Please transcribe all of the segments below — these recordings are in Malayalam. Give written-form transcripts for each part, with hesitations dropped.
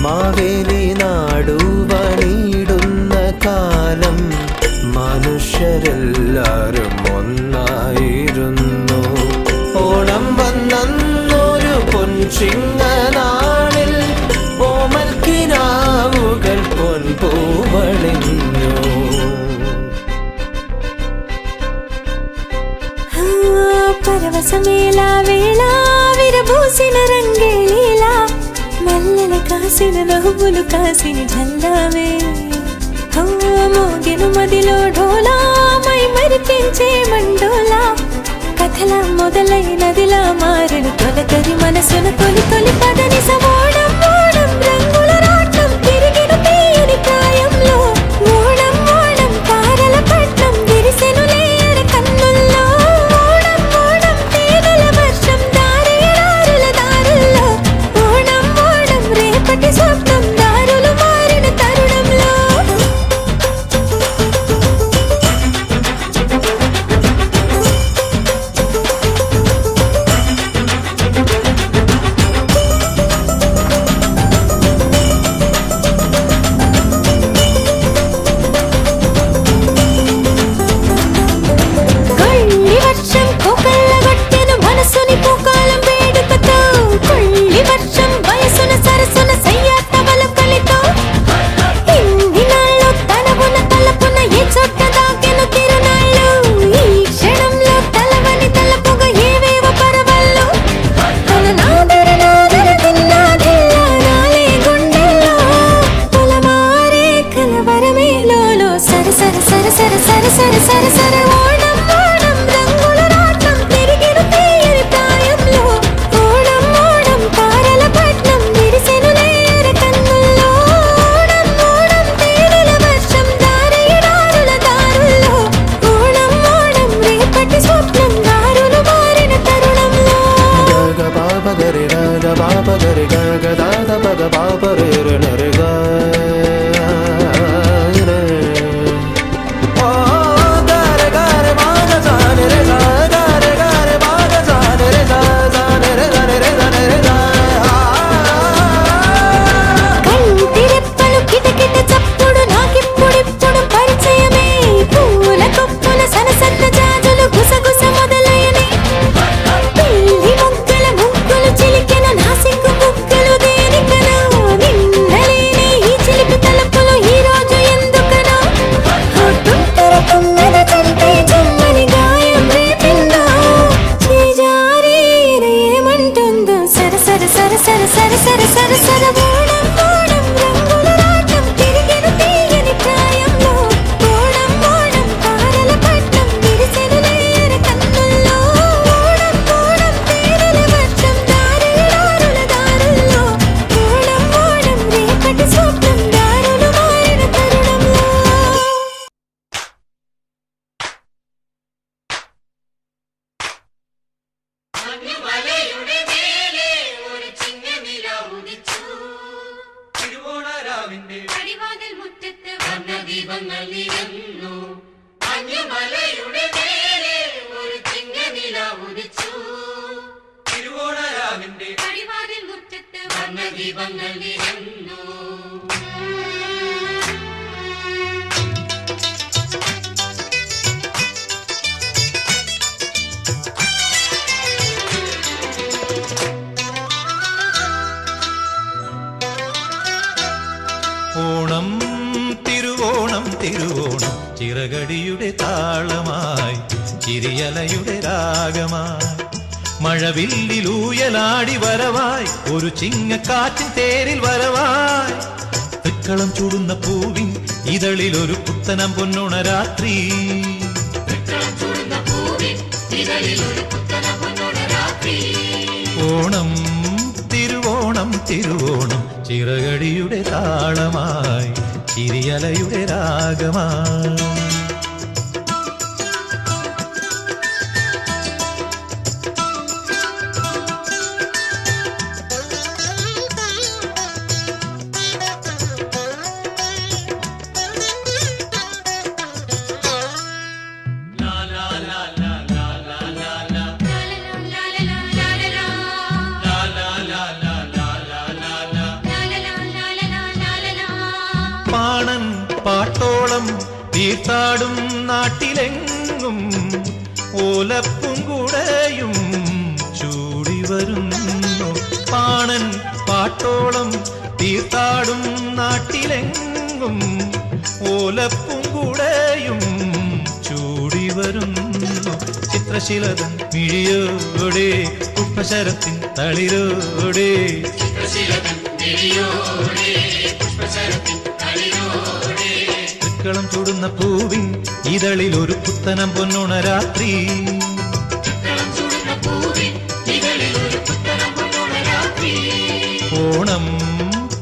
മാവേലി നാടുവണിടുന്ന കാലം മനുഷ്യരെല്ലാരും ഒന്നായിരുന്നു. ഓണം വന്നൊരു പൊൻചിങ്ങനാളിൽ ഓമൽ കിനാവുകൾ പൊൻപൂവണിഞ്ഞു. పరవశమేళ వేళ విరబూసిన రంగేళీల మల్లెల కాసిన నవ్వులు కాసిన జల్లావే. మోగెను మదిలో ఢోలా మై మరిపించే మండోలా కథల మొదలైనదిలా మారెను తొలకరి మనసును తొలి తొలి పదని సమోడం మోడం రంగుల రాట్నం తిరిగిన తీయని ప్రాయంలో మోడం మోడం పారల పట్నం విరిసెను లేర కన్నుల్లో మోడం మోడం తీగల వర్షం దారేడారుల దారుల్లో మోడం మోడం రేపటి స్వప్నం దారులు మారిన తరుణంలో. ഓണം തിരുവോണം തിരുവോണം ചിറകടിയുടെ താളമായി ചിരിയലയുടെ രാഗമായി മഴവില്ലിലൂയലാടി വരവായി ഒരു ചിങ്ങക്കാറ്റിൻ തേരിൽ വരവായി തൃക്കളം ചൂടുന്ന പൂവിൻ ഇതളിൽ ഒരു പുത്തനം പൊന്നുണ രാത്രി. ഓണം തിരുവോണം തിരുവോണം ചിറകടിയുടെ താളമായി ചിരിയലയുടെ രാഗമായി. പാണൻ പാട്ടോളം തീർത്താടും നാട്ടിലെങ്ങും ഓലപ്പും കൂടെയും ചൂടി വരുന്നു. പാണൻ പാട്ടോളം തീർത്താടും നാട്ടിലെങ്ങും ഓലപ്പും കൂടെയും ചൂടി വരുന്നു. ചിത്രശിലതൻ മിഴിയോടെ പുഷ്പശരത്തിൻ തളിരോടെ തൃക്കളം ചൂടുന്ന പൂവിൻ ഇതളിൽ ഒരു പുത്തനം പൊന്നോണ രാത്രി. ഓണം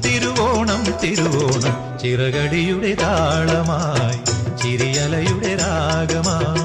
തിരുവോണം തിരുവോണം ചിറകടിയുടെ താളമായി ചിരിയലയുടെ രാഗമായി.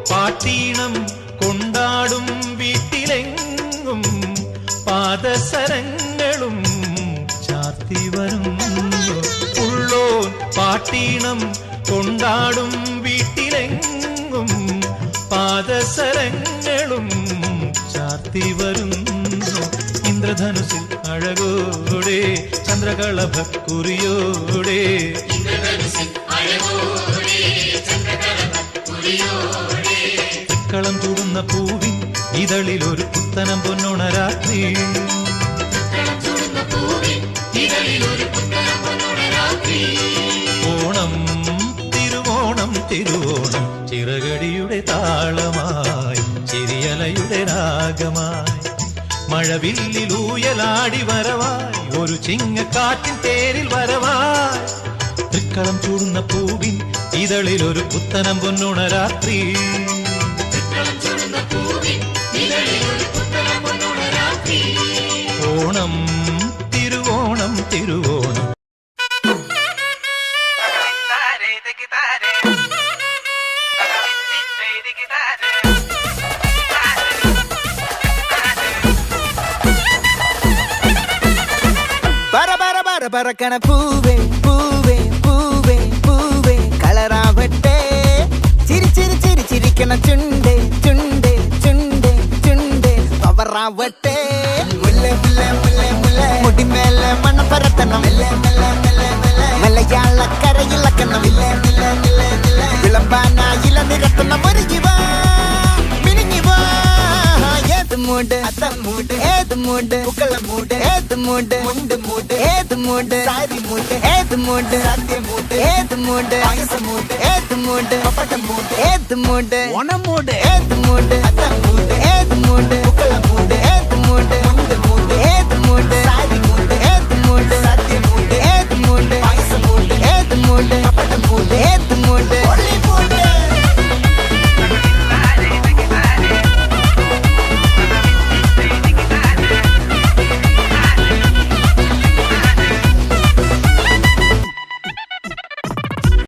പാട്ടീണം കൊണ്ടാടും വീട്ടിലെങ്ങും പാദസരങ്ങളും ചാർത്തി വരുന്നു. ഉള്ളോൻ പാട്ടീണം കൊണ്ടാടും വീട്ടിലെങ്ങും പാദസരങ്ങളും ചാർത്തി വരുന്നു. ഇന്ദ്രധനുസിൽ അഴകോടെ ചന്ദ്രകളഭക്കുറിയോടെ തൃക്കളം ചൂടുന്ന പൂവിൻ ഇതളിൽ ഒരു പുത്തനം പൊന്നോണ രാത്രി. ഓണം തിരുവോണം തിരുവോണം ചിറകടിയുടെ താളമായി ചിരിയലയുടെ രാഗമായി. മഴവില്ലിലൂയലാടി വരവായി ഒരു ചിങ്ങക്കാറ്റിൻ തേരിൽ വരവായി. തൃക്കളം ചൂടുന്ന പൂവിൻ ഇതളിൽ ഒരു പുത്തനം പൊന്നോണ രാത്രി. ഓണം തിരുവോണം തിരുവോണം. പറക്കണ പൂവേ പൂവേ പൂവേ പൂവേ കളറാവട്ടെ. ചിരി ചിരി ചിരി ചിരിക്കണ ചുണ്ടേ ചുണ്ടേ ചുണ്ടേ ചുണ്ടേ പവറാവട്ടെ. മുല്ല മുല്ല മുല്ല മുല്ല മുടിമേലെ മണ്ണ പരത്തണം. മലയാളക്കരയിളക്കണം. വിളമ്പാനായില നിരത്തണം. ഒരുങ്ങിവാ മിനിങ്ങിവാ. ഏത് മൂട് അത്തം മൂട് ഏത് മൂട് പുക്കള മൂട് ഏത് മൂട് മുണ്ട് മൂട് ഏത് മൂട് സാരി മൂട് ഏത് മൂട് സദ്യ മൂട് ഏത് മൂട് പായസം മൂട് ഏത് മൂട് പപ്പടം മൂട് ഏത് മൂട് ഓണം മൂട് ഏത് മൂട് അത്തം